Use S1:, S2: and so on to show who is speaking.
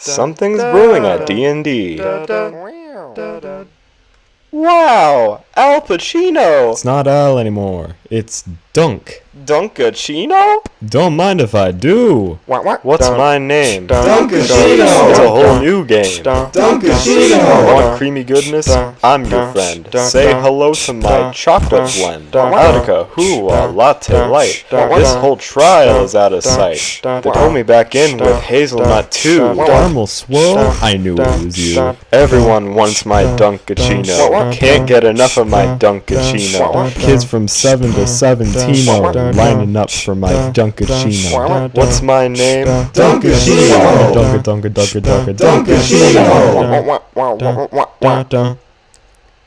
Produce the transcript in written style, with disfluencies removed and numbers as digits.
S1: Something's brewing at D&D. Wow, Al Pacino!
S2: It's not Al anymore. It's Dunk.
S1: Dunkachino?
S2: Don't mind if I do.
S1: What's my name?
S3: Dunkachino!
S1: It's a whole new game.
S3: Dunkachino!
S1: Want creamy goodness? I'm your friend. Say hello to my chocolate blend. Attica, a latte light. This whole trial is out of sight. They pulled me back in with hazelnut too.
S2: Caramel swirl? I knew it was you.
S1: Everyone wants my Dunkachino. Can't get enough of my Dunkachino.
S2: Kids from 7 to 17 lining up for my Dunkachino.
S1: What's my name?
S3: Dunkachino!
S2: Dunka.
S3: Dunkachino!